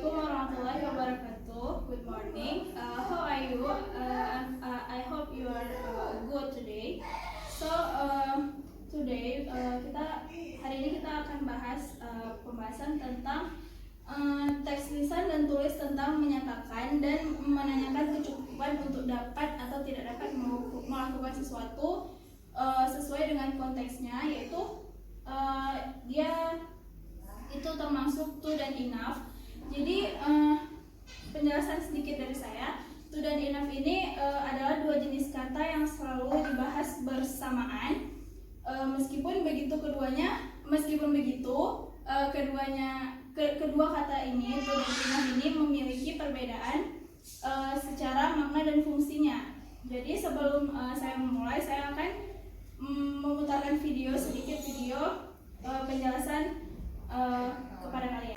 Assalamualaikum warahmatullahi wabarakatuh. Good morning. How are you? I hope you are good today. So today hari ini kita akan bahas pembahasan tentang teks lisan dan tulis tentang menyatakan dan menanyakan kecukupan untuk dapat atau tidak dapat melakukan sesuatu sesuai dengan konteksnya, yaitu dia itu termasuk to dan enough. Jadi penjelasan sedikit dari saya. To dan enough ini adalah dua jenis kata yang selalu dibahas bersamaan. Meskipun begitu kedua kata ini, to dan enough ini memiliki perbedaan secara makna dan fungsinya. Jadi sebelum saya memulai, saya akan memutarkan sedikit video penjelasan kepada kalian.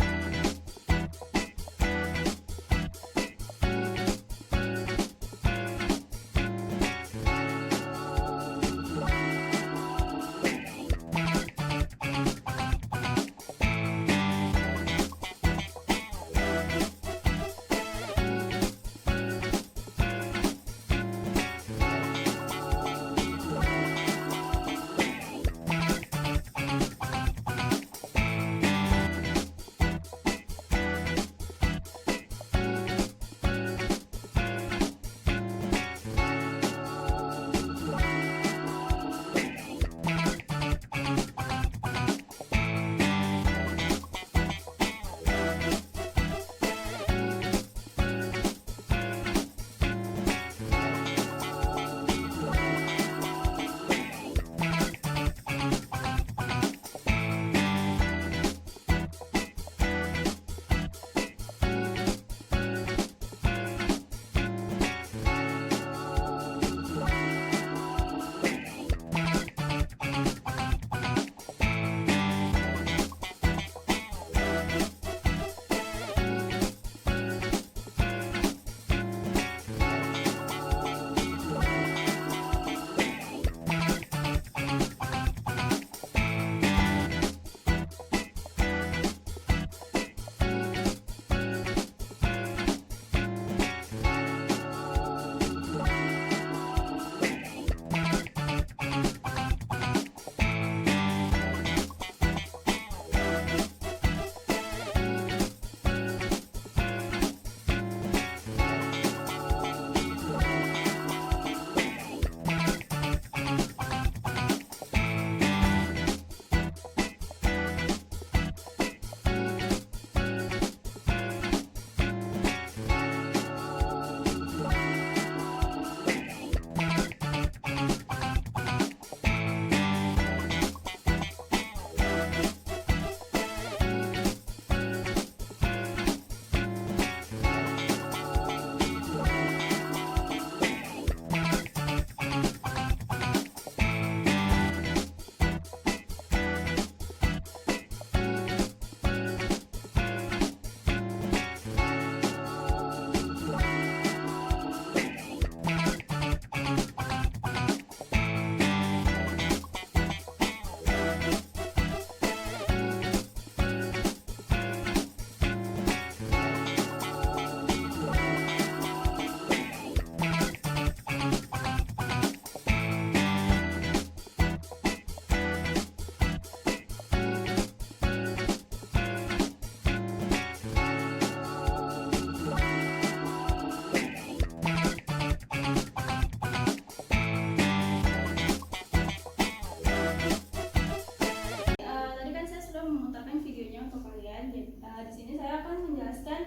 Di sini saya akan menjelaskan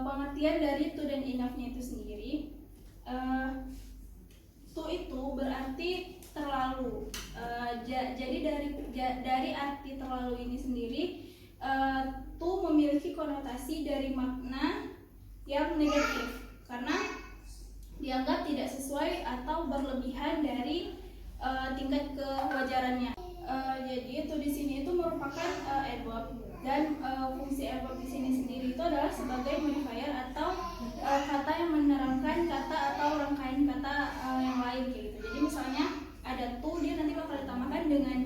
pengertian dari to dan enough-nya itu sendiri. To itu berarti terlalu. Jadi dari arti terlalu ini sendiri, to memiliki konotasi dari makna yang negatif karena dianggap tidak sesuai atau berlebihan dari tingkat kewajarannya. Jadi to di sini itu merupakan adverb, dan fungsi adverb di sini sendiri itu adalah sebagai modifier atau kata yang menerangkan kata atau rangkaian kata yang lain kayak gitu. Jadi misalnya ada to, dia nanti bakal ditambahkan dengan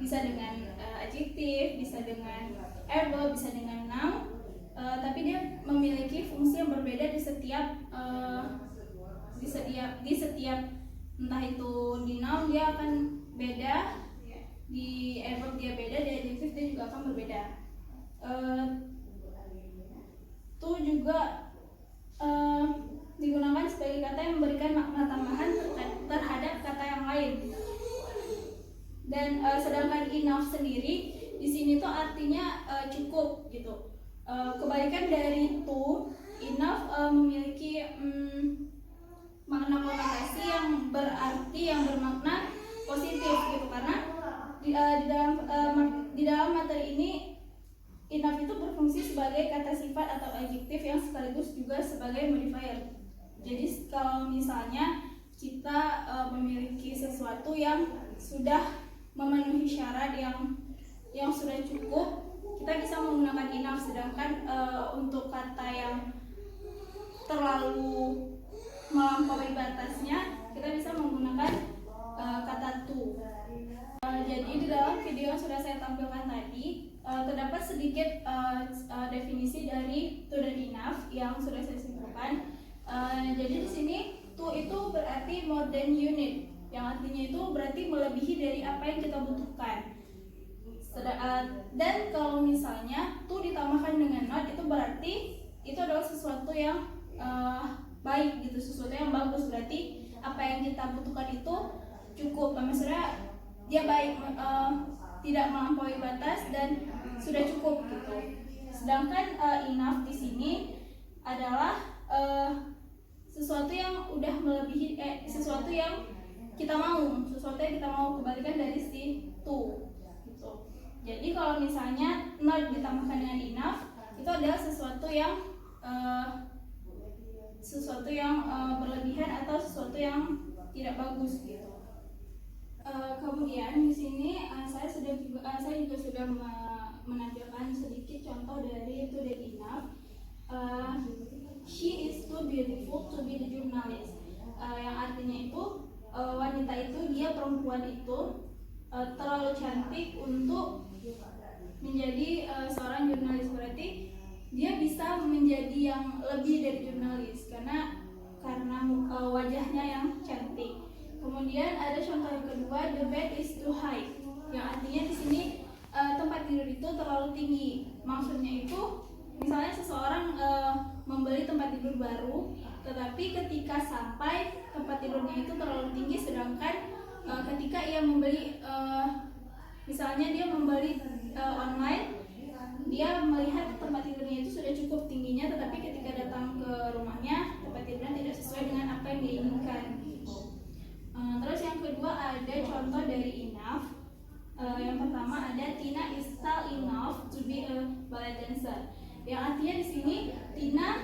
bisa dengan adjektif, bisa dengan adverb, bisa dengan noun, berbeda di setiap entah itu di noun dia akan beda, di adverb dia beda, di adjektif dia juga akan berbeda. To juga digunakan sebagai kata yang memberikan makna tambahan terhadap kata yang lain. Dan sedangkan enough sendiri di sini tuh artinya cukup gitu. Kebalikan dari to, enough memiliki makna konotasi yang berarti, yang bermakna positif gitu, karena di dalam materi ini enough itu berfungsi sebagai kata sifat atau adjektif yang sekaligus juga sebagai modifier. Jadi kalau misalnya kita memiliki sesuatu yang sudah memenuhi syarat yang sudah cukup, kita bisa menggunakan enough. Sedangkan untuk kata yang terlalu melampaui batasnya, kita bisa menggunakan kata to. Jadi di dalam video yang sudah saya tampilkan tadi terdapat sedikit definisi dari to dan enough yang sudah saya simpulkan. Jadi di sini to itu berarti more than you need, yang artinya itu berarti melebihi dari apa yang kita butuhkan. Dan kalau misalnya to ditambahkan dengan not, itu berarti itu adalah sesuatu yang baik gitu, sesuatu yang bagus, berarti apa yang kita butuhkan itu cukup, maksudnya dia baik, tidak melampaui batas dan sudah cukup gitu. Sedangkan enough di sini adalah sesuatu yang udah melebihi, sesuatu yang kita mau, kebalikan dari si to gitu. Jadi kalau misalnya not ditambahkan dengan enough, itu adalah sesuatu yang berlebihan atau sesuatu yang tidak bagus gitu. Kemudian di sini saya juga sudah menampilkan sedikit contoh dari to dan enough. She is too beautiful to be the journalist, yang artinya itu wanita itu, dia perempuan itu terlalu cantik untuk menjadi seorang jurnalis, berarti dia bisa menjadi yang lebih dari jurnalis karena wajahnya yang cantik. Kemudian ada contoh yang kedua, the bed is too high, yang artinya di sini tempat tidur itu terlalu tinggi. Maksudnya itu misalnya seseorang membeli tempat tidur baru, tetapi ketika sampai tempat tidurnya itu terlalu tinggi, sedangkan ketika ia membeli misalnya dia membeli online, dia melihat tempat tidurnya itu sudah cukup tingginya, tetapi ketika datang ke rumahnya tempat tidurnya tidak sesuai dengan apa yang dia inginkan. Terus yang kedua ada contoh dari enough. Yang pertama ada Tina is tall enough to be a ballet dancer, yang artinya di sini Tina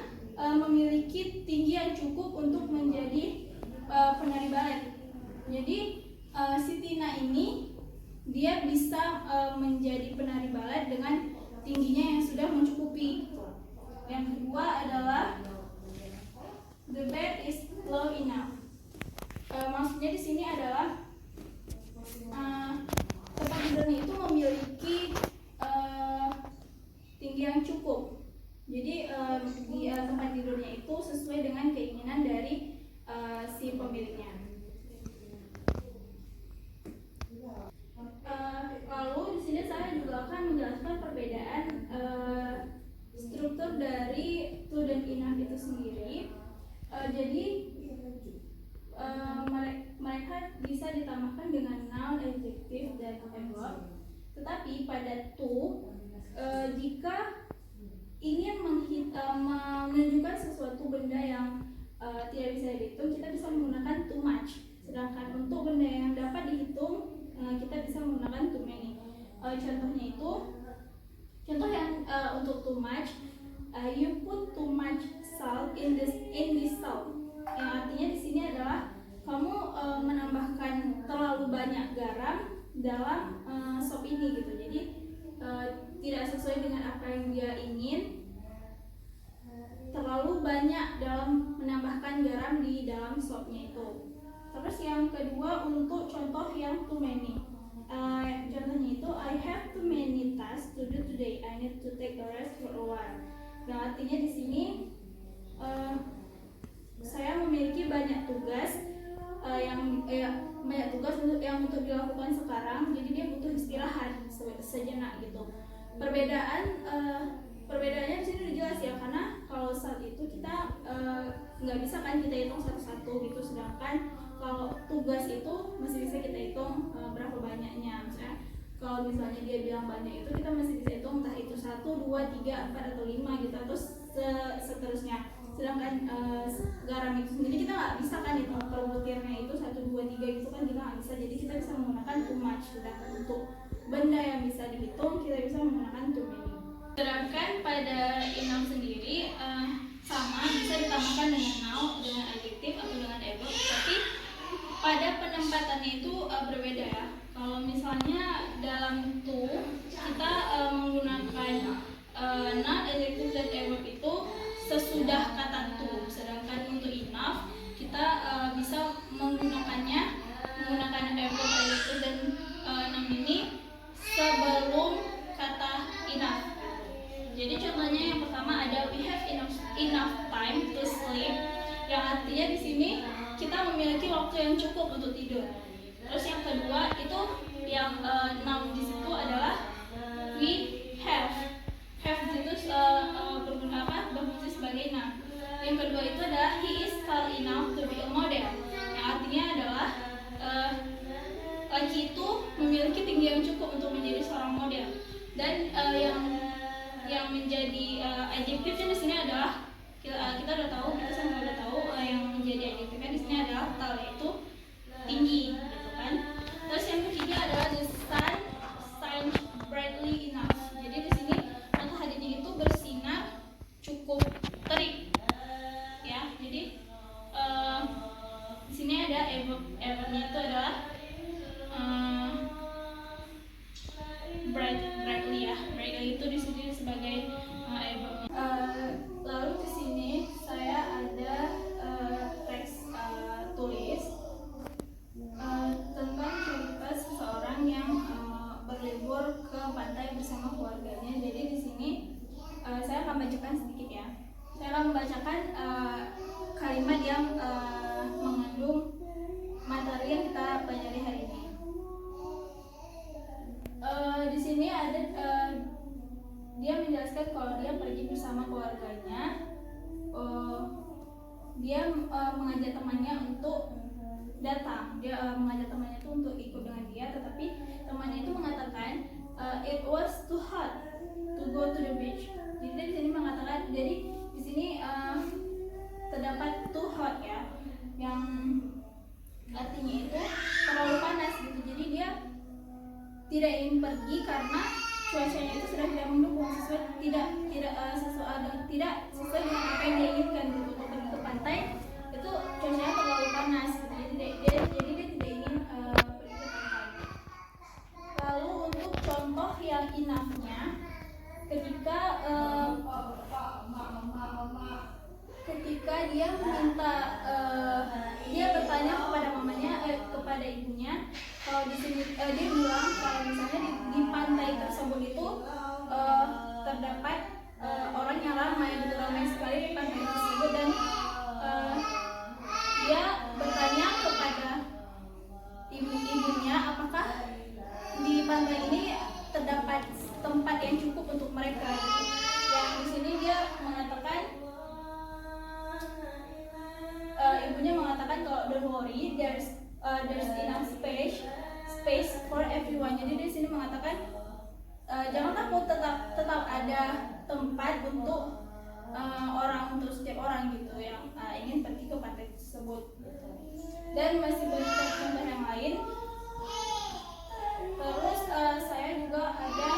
memiliki tinggi yang cukup untuk menjadi penari balet. Jadi si Tina ini dia bisa menjadi penari balet dengan tingginya yang sudah mencukupi. Yang kedua adalah the bed is low enough. Maksudnya di sini adalah tempat tidurnya itu memiliki tinggi yang cukup. Jadi tempat tidurnya itu sesuai dengan keinginan dari si pemiliknya. Lalu di sini saya juga akan menjelaskan perbedaan struktur dari to dan enough itu sendiri. Jadi mereka bisa ditambahkan dengan noun, adjective, dan adverb. Tetapi pada to, jika ingin menunjukkan sesuatu benda yang tidak bisa dihitung, kita bisa menggunakan too much. Sedangkan untuk benda yang dapat dihitung, kita bisa menggunakan too many. Contohnya itu, contoh yang untuk too much, you put too much salt in this salt, yang artinya di sini adalah kamu menambahkan terlalu banyak garam dalam sop ini gitu. Jadi tidak sesuai dengan apa yang dia ingin, terlalu banyak dalam menambahkan garam di dalam sopnya itu. Terus yang kedua untuk contoh yang too many, contohnya itu I have too many tasks to do today, I need to take a rest for a while. Yang artinya di sini uh, saya memiliki banyak tugas banyak tugas yang untuk dilakukan sekarang, jadi dia butuh istirahat sejenak gitu. Perbedaannya di sini udah jelas ya, karena kalau saat itu kita nggak bisa kan kita hitung satu-satu gitu, sedangkan kalau tugas itu masih bisa kita hitung berapa banyaknya. Kalau misalnya dia bilang banyak itu kita masih bisa hitung entah itu 1, 2, 3, 4 atau 5 gitu, terus seterusnya. Sedangkan garam itu sendiri kita nggak bisa kan hitung per butirnya itu 1, 2, 3 gitu kan, kita nggak bisa. Jadi kita bisa menggunakan too much. Sedangkan untuk benda yang bisa dihitung kita bisa menggunakan too many. Sedangkan pada enough sendiri sama bisa ditambahkan dengan noun, dengan adjektif atau dengan adverb, tapi pada penempatannya itu berbeda ya. Kalau misalnya dalam to kita menggunakan noun, adjective dan adverb itu sesudah kata to, sedangkan untuk enough kita bisa menggunakan adverb, adjective dan noun ini sebelum kata enough. Jadi contohnya yang pertama ada we have enough time to sleep, yang artinya di sini kita memiliki waktu yang cukup untuk tidur. Terus yang kedua itu yang noun di situ adalah we have di situ berfungsi sebagai noun. Yang kedua itu adalah he is tall enough to be a model, yang artinya adalah laki itu memiliki tinggi yang cukup untuk menjadi seorang model. Dan yang menjadi adjektifnya di sini adalah kita udah tahu, kita semua udah tahu yang menjadi adjektifnya di sini adalah tall, yaitu tinggi gitu kan. Terus yang ketiga adalah the sun shines brightly enough. Jadi di sini mataharinya itu bersinar cukup terik ya. Jadi di sini ada adverbnya itu adalah brightly ya. Brightly itu di sini sebagai adverb. Lalu di sini saya ada teks tulis tentang cerita seseorang yang berlibur ke pantai bersama keluarganya. Jadi di sini saya akan bacakan sedikit ya. Saya akan membacakan kalimat yang mengandung materi yang kita pelajari hari ini. Di sini ada dia menjelaskan kalau dia pergi bersama keluarganya. Dia mengajak temannya untuk datang. Dia mengajak temannya itu untuk ikut dengan dia, tetapi temannya itu mengatakan it was too hot to go to the beach. Jadi di sini mengatakan, jadi di sini terdapat too hot ya, yang artinya itu terlalu panas gitu. Jadi dia tidak ingin pergi karena cuacanya itu sudah tidak mendukung, tidak sesuai dengan apa yang dia inginkan gitu. Untuk pergi ke pantai itu cuacanya terlalu panas gitu. Jadi dia tidak ingin pergi ke pantai. Lalu untuk contoh yang enough-nya, ketika dia meminta dia bertanya kepada mamanya, kepada ibunya, kalau di sini dia bilang kalau misalnya di pantai tersebut itu terdapat orang yang ramai sekali di pantai tersebut, dan dia bertanya kepada ibunya apakah di pantai ini terdapat tempat yang cukup untuk mereka gitu. Yang di sini dia mengatakan, ibunya mengatakan kalau don't worry, there's enough space for everyone. Jadi di sini mengatakan jangan takut, tetap ada tempat untuk untuk setiap orang gitu yang ingin pergi ke pantai tersebut. Dan masih banyak contoh yang lain. Terus saya juga ada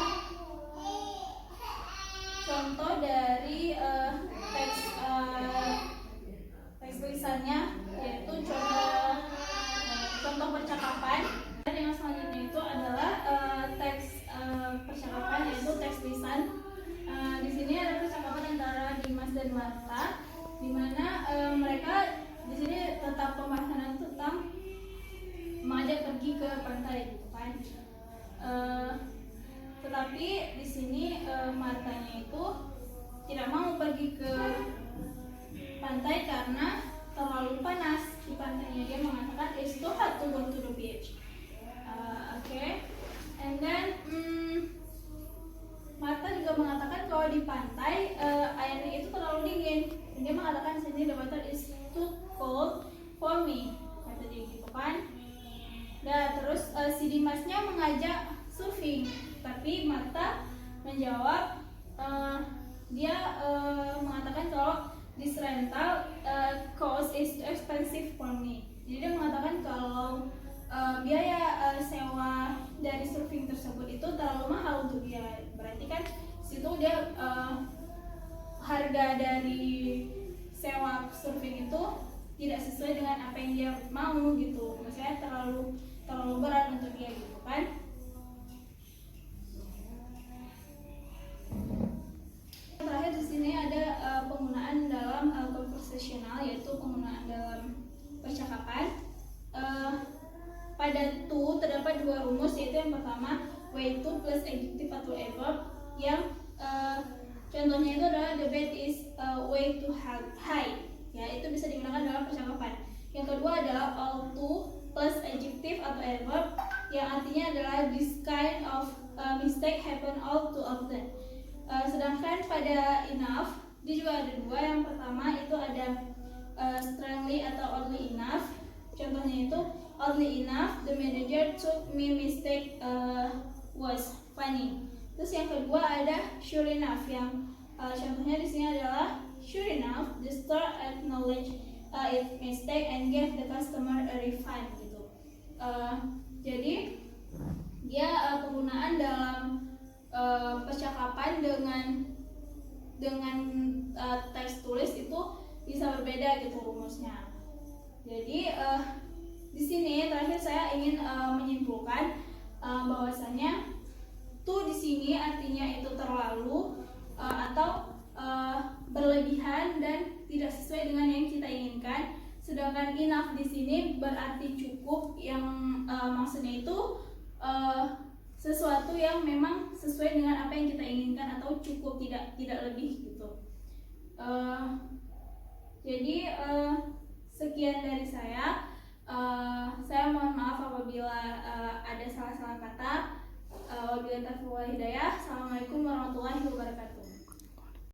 contoh dari teks tulisannya, yaitu contoh percakapan. Dan yang selanjutnya itu adalah teks percakapan, yaitu teks lisan. Di sini ada percakapan antara Dimas dan Marta, di mana mereka di sini tetap pembahasan tentang mengajak pergi ke pantai gitu kan. Tetapi di sini Martanya itu tidak mau pergi ke artinya dia mengatakan it's too hot to go to the beach. Okay. And then Martha juga mengatakan kalau di pantai airnya itu terlalu dingin. Dia mengatakan di sini the water is too cold for me, kata dia gitu kan. Nah terus si Dimasnya mengajak surfing, tapi Martha menjawab dia mengatakan kalau this rental cost is too expensive for me. Jadi dia mengatakan kalau biaya sewa dari surfing tersebut itu terlalu mahal untuk dia. Berarti kan situ dia harga dari sewa surfing itu tidak sesuai dengan apa yang dia mau gitu. Maksudnya terlalu berat untuk dia gitu kan. Terakhir di sini ada penggunaan dalam conversational, yaitu penggunaan dalam percakapan. Pada to terdapat dua rumus, yaitu yang pertama way to plus adjective atau adverb, yang contohnya itu adalah the bed is way too high, ya itu bisa digunakan dalam percakapan. Yang kedua adalah all to plus adjective atau adverb, yang artinya adalah this kind of mistake happen all too often. Sedangkan pada enough dia juga ada dua. Yang pertama itu ada strongly atau oddly enough. Contohnya itu oddly enough the manager took me mistake was funny. Terus yang kedua ada sure enough, yang contohnya di sini adalah sure enough the store acknowledged its mistake and gave the customer a refund gitu. Jadi dia penggunaan dalam percakapan dengan teks tulis itu bisa berbeda gitu rumusnya. Jadi di sini terakhir saya ingin menyimpulkan bahwasanya to di sini artinya itu terlalu atau berlebihan dan tidak sesuai dengan yang kita inginkan. Sedangkan enough di sini berarti cukup, yang maksudnya itu sesuatu yang memang sesuai dengan apa yang kita inginkan atau cukup, tidak lebih gitu. Jadi sekian dari saya. Saya mohon maaf apabila ada salah-salah kata. Wabillahi taufiq wal hidayah. Assalamualaikum warahmatullahi wabarakatuh.